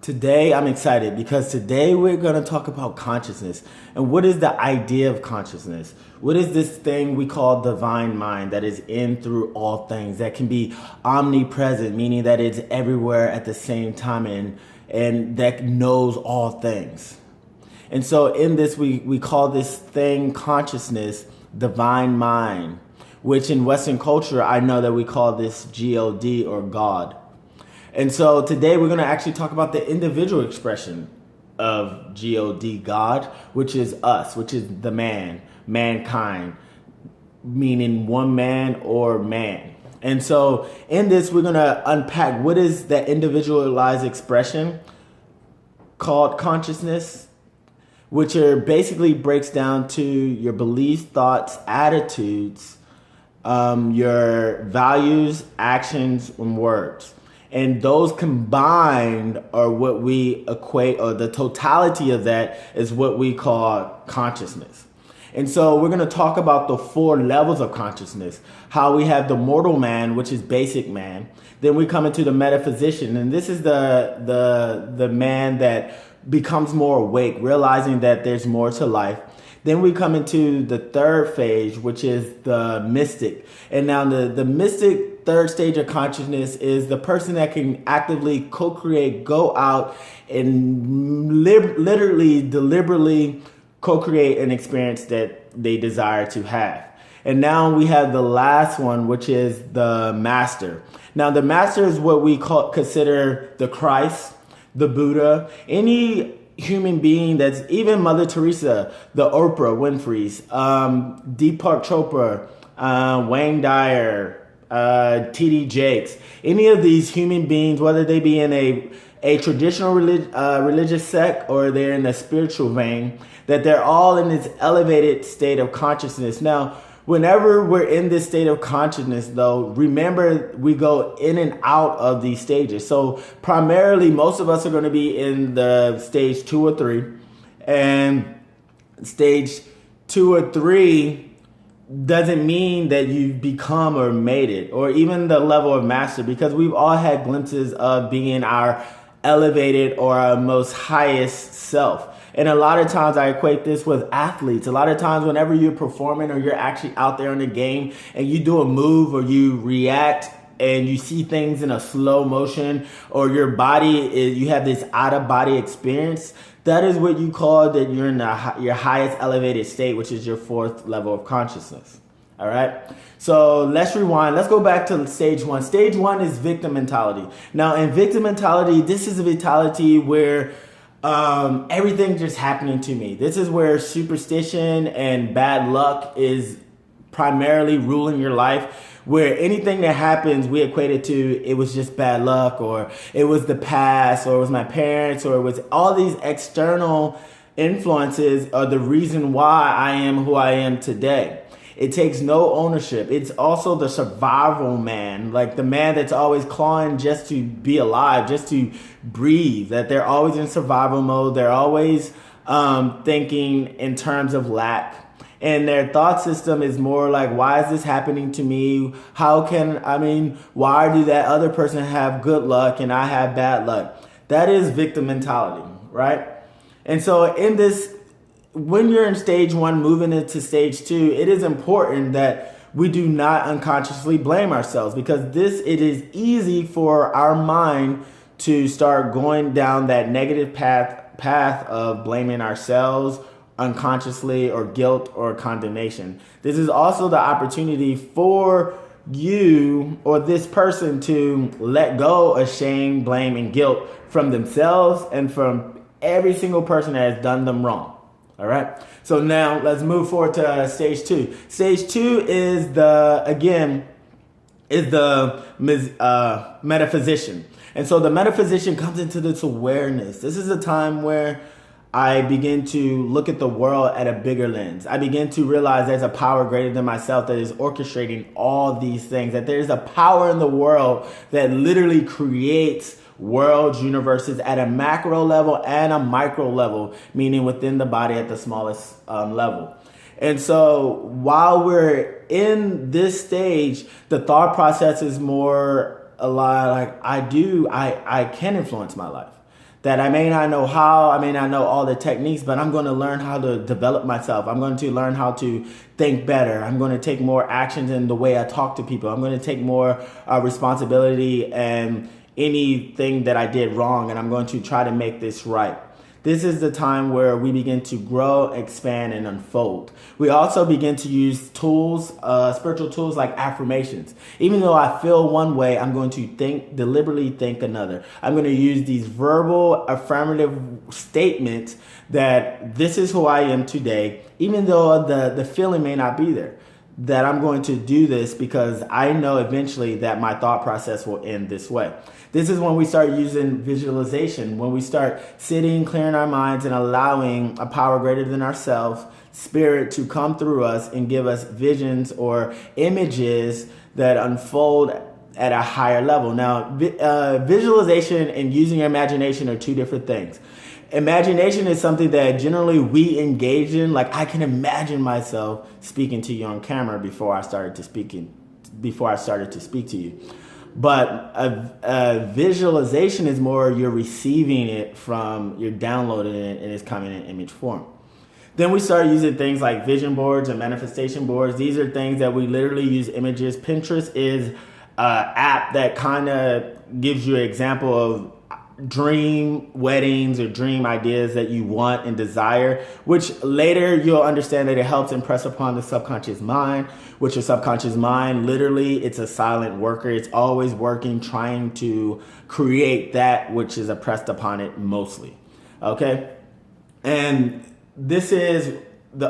Today, I'm excited because today we're going to talk about consciousness. And what is the idea of consciousness? What is this thing we call divine mind that is in through all things, that can be omnipresent, meaning that it's everywhere at the same time and that knows all things? And so in this, we call this thing consciousness, divine mind, which in Western culture, I know that we call this God or God. And so today we're going to actually talk about the individual expression of God, which is us, which is the mankind, meaning one man or man. And so in this, we're going to unpack what is that individualized expression called consciousness, which basically breaks down to your beliefs, thoughts, attitudes, your values, actions, and words. And those combined are what we equate, or the totality of that is what we call consciousness. And so we're going to talk about the 4 levels of consciousness, how we have the mortal man, which is basic man. Then we come into the metaphysician, and this is the man that becomes more awake, realizing that there's more to life. Then we come into the 3rd phase, which is the mystic. And now the mystic 3rd stage of consciousness is the person that can actively co-create, go out and literally, deliberately co-create an experience that they desire to have. And now we have the last one, which is the master. Now the master is what we consider the Christ, the Buddha, any human being that's even Mother Teresa, the Oprah Winfrey's, Deepak Chopra, Wayne Dyer, T.D. Jakes, any of these human beings, whether they be in a traditional religious sect or they're in a spiritual vein, that they're all in this elevated state of consciousness. Now, whenever we're in this state of consciousness, though, remember we go in and out of these stages. So primarily, most of us are going to be in the stage 2 or 3. And stage 2 or 3 doesn't mean that you've become or made it, or even the level of master, because we've all had glimpses of being our elevated or our most highest self. And a lot of times I equate this with athletes. A lot of times whenever you're performing or you're actually out there in the game and you do a move or you react and you see things in a slow motion, or your body you have this out of body experience, that is what you call that you're in your highest elevated state, which is your 4th level of consciousness. All right. So let's rewind. Let's go back to stage 1. Stage 1 is victim mentality. Now in victim mentality, this is a mentality where everything just happening to me. This is where superstition and bad luck is primarily ruling your life, where anything that happens, we equate it to it was just bad luck, or it was the past, or it was my parents, or it was all these external influences are the reason why I am who I am today. It takes no ownership. It's also the survival man, like the man that's always clawing just to be alive, just to breathe, that they're always in survival mode. They're always thinking in terms of lack. And their thought system is more like, why is this happening to me? Why do that other person have good luck and I have bad luck? That is victim mentality, right? And so in this, when you're in stage 1, moving into stage 2, it is important that we do not unconsciously blame ourselves, because it is easy for our mind to start going down that negative path of blaming ourselves unconsciously, or guilt or condemnation. This is also the opportunity for you or this person to let go of shame, blame, and guilt from themselves and from every single person that has done them wrong. All right. So now let's move forward to stage 2. Stage 2 is the metaphysician. And so the metaphysician comes into this awareness. This is a time where I begin to look at the world at a bigger lens. I begin to realize there's a power greater than myself that is orchestrating all these things, that there's a power in the world that literally creates worlds, universes at a macro level and a micro level, meaning within the body at the smallest level. And so while we're in this stage, the thought process is more a lot like I can influence my life. that I may not know how, I may not know all the techniques, but I'm going to learn how to develop myself. I'm going to learn how to think better. I'm going to take more actions in the way I talk to people. I'm going to take more responsibility and anything that I did wrong, and I'm going to try to make this right. This is the time where we begin to grow, expand, and unfold. We also begin to use tools, spiritual tools like affirmations. Even though I feel one way, I'm going to deliberately think another. I'm going to use these verbal affirmative statements that this is who I am today, even though the feeling may not be there. That I'm going to do this because I know eventually that my thought process will end this way. This is when we start using visualization, when we start sitting, clearing our minds, and allowing a power greater than ourselves, spirit, to come through us and give us visions or images that unfold at a higher level. Now, visualization and using your imagination are two different things. Imagination is something that generally we engage in. Like, I can imagine myself speaking to you on camera before I started to speak to you. But a visualization is more you're receiving it from, you're downloading it, and it's coming in image form. Then we start using things like vision boards and manifestation boards. These are things that we literally use images. Pinterest is an app that kind of gives you an example of dream weddings or dream ideas that you want and desire, which later you'll understand that it helps impress upon the subconscious mind, which your subconscious mind, literally, it's a silent worker. It's always working, trying to create that which is impressed upon it mostly. Okay? And this is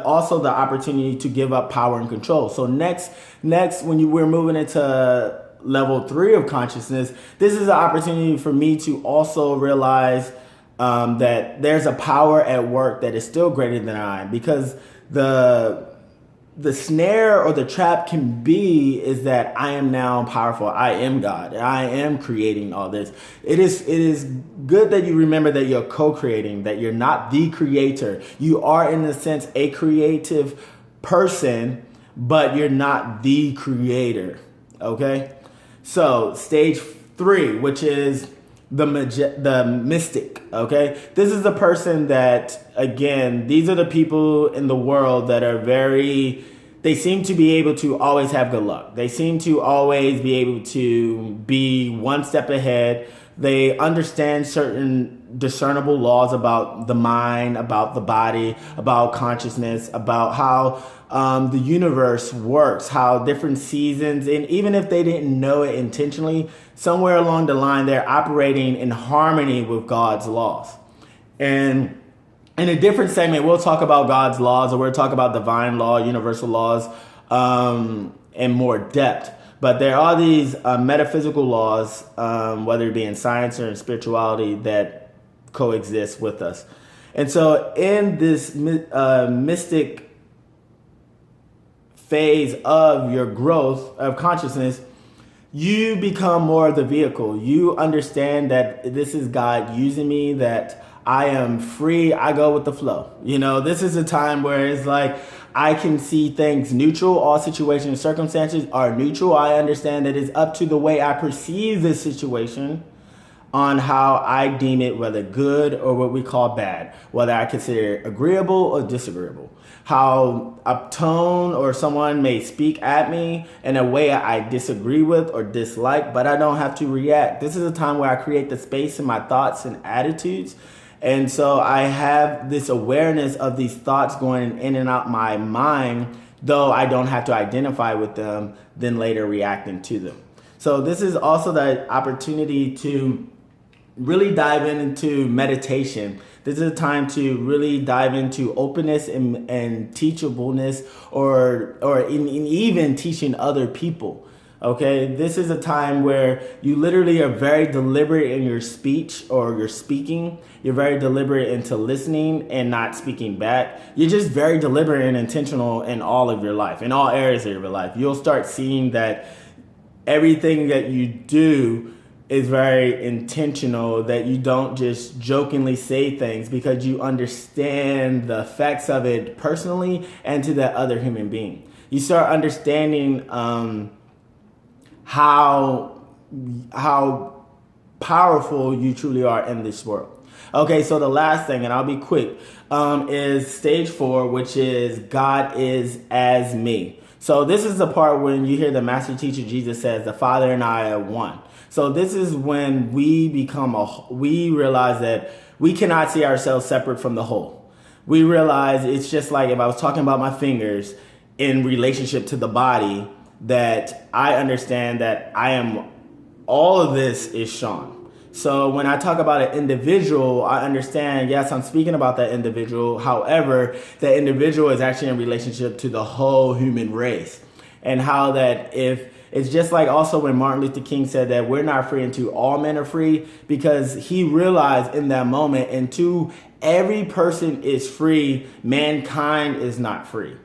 also the opportunity to give up power and control. So next, when we're moving into level 3 of consciousness, this is an opportunity for me to also realize that there's a power at work that is still greater than I am, because the snare or the trap can be is that I am now powerful. I am God. I am creating all this. It is good that you remember that you're co-creating, that you're not the creator. You are, in a sense, a creative person, but you're not the creator. Okay? So stage 3, which is the mystic, okay? This is the person that, again, these are the people in the world that are they seem to be able to always have good luck. They seem to always be able to be one step ahead. They understand certain discernible laws about the mind, about the body, about consciousness, about how the universe works, how different seasons, and even if they didn't know it intentionally, somewhere along the line, they're operating in harmony with God's laws. And in a different segment, we'll talk about God's laws, or we'll talk about divine law, universal laws, in more depth. But there are these metaphysical laws, whether it be in science or in spirituality, that coexist with us. And so in this mystic phase of your growth of consciousness, you become more of the vehicle. You understand that this is God using me, that I am free. I go with the flow. You know, this is a time where it's like I can see things neutral. All situations and circumstances are neutral. I understand that it's up to the way I perceive this situation on how I deem it, whether good or what we call bad, whether I consider it agreeable or disagreeable. How a tone or someone may speak at me in a way I disagree with or dislike, but I don't have to react. This is a time where I create the space in my thoughts and attitudes. And so I have this awareness of these thoughts going in and out my mind, though I don't have to identify with them, then later reacting to them. So this is also the opportunity to really dive into meditation. This is a time to really dive into openness and teachableness, or in even teaching other people. Okay, this is a time where you literally are very deliberate in your speech or your speaking. You're very deliberate into listening and not speaking back. You're just very deliberate and intentional in all of your life, in all areas of your life. You'll start seeing that everything that you do is very intentional, that you don't just jokingly say things, because you understand the effects of it personally and to that other human being. You start understanding how powerful you truly are in this world. Okay, so the last thing, and I'll be quick, is stage 4, which is God is as me. So this is the part when you hear the master teacher Jesus says, the Father and I are one. So this is when we we realize that we cannot see ourselves separate from the whole. We realize it's just like if I was talking about my fingers in relationship to the body, that I understand that all of this is Sean. So when I talk about an individual, I understand, yes, I'm speaking about that individual. However, that individual is actually in relationship to the whole human race. And how that if it's just like also when Martin Luther King said that we're not free until all men are free, because he realized in that moment, until every person is free, mankind is not free.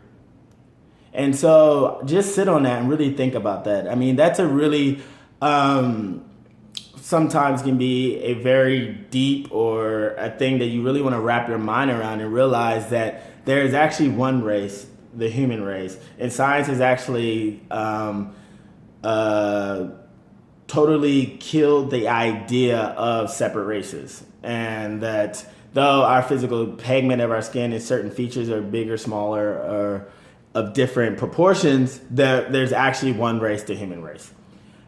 And so just sit on that and really think about that. I mean, that's a really sometimes can be a very deep or a thing that you really want to wrap your mind around and realize that there is actually one race, the human race. And science has actually totally killed the idea of separate races. And that though our physical pigment of our skin and certain features are bigger, smaller, or of different proportions, there's actually one race, the human race.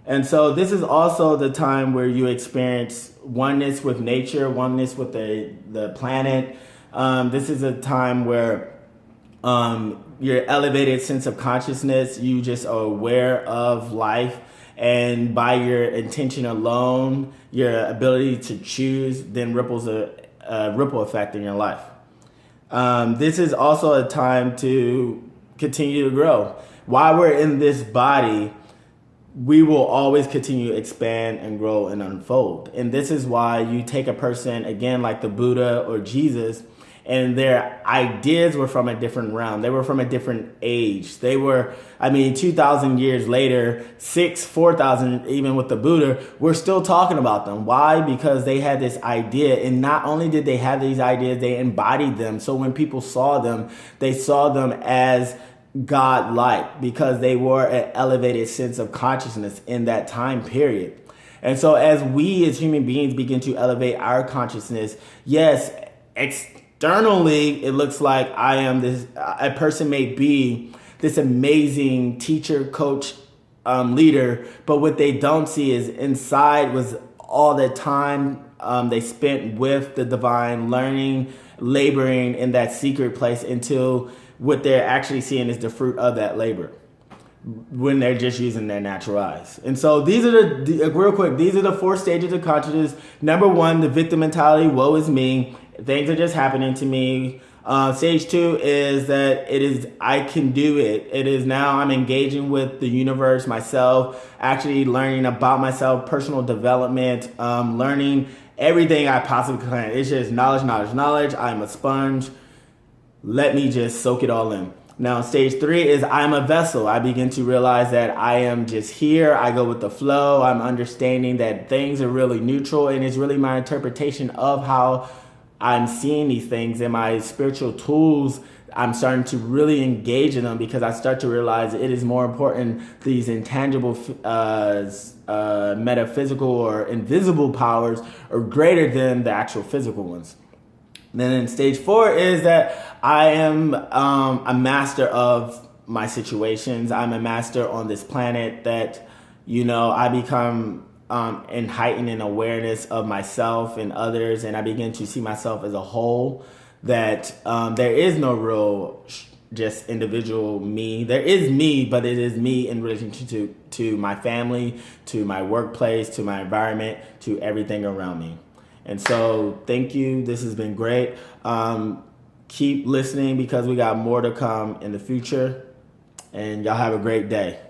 And so this is also the time where you experience oneness with nature, oneness with the planet. This is a time where your elevated sense of consciousness, you just are aware of life. And by your intention alone, your ability to choose then ripples a ripple effect in your life. This is also a time to continue to grow. While we're in this body, we will always continue to expand and grow and unfold. And this is why you take a person, again, like the Buddha or Jesus, and their ideas were from a different realm. They were from a different age. They were, 2,000 years later, 4,000, even with the Buddha, we're still talking about them. Why? Because they had this idea. And not only did they have these ideas, they embodied them. So when people saw them, they saw them as God-like, because they were an elevated sense of consciousness in that time period. And so as we as human beings begin to elevate our consciousness, yes, externally it looks like I am this, a person may be this amazing teacher, coach, leader, but what they don't see is inside was all the time they spent with the divine, learning, laboring in that secret place, until what they're actually seeing is the fruit of that labor when they're just using their natural eyes. And so these are real quick, these are the 4 stages of consciousness. Number 1, the victim mentality, woe is me. Things are just happening to me. Stage 2 is that it is, I can do it. It is now I'm engaging with the universe, myself, actually learning about myself, personal development, learning everything I possibly can. It's just knowledge. I'm a sponge. Let me just soak it all in. Now, stage 3 is I'm a vessel. I begin to realize that I am just here. I go with the flow. I'm understanding that things are really neutral, and it's really my interpretation of how I'm seeing these things, and my spiritual tools, I'm starting to really engage in them, because I start to realize it is more important, these intangible metaphysical or invisible powers are greater than the actual physical ones. Then in stage 4 is that I am a master of my situations. I'm a master on this planet, that, I become in heightened awareness of myself and others, and I begin to see myself as a whole, that there is no real just individual me. There is me, but it is me in relation to my family, to my workplace, to my environment, to everything around me. And so thank you. This has been great. Keep listening, because we got more to come in the future. And y'all have a great day.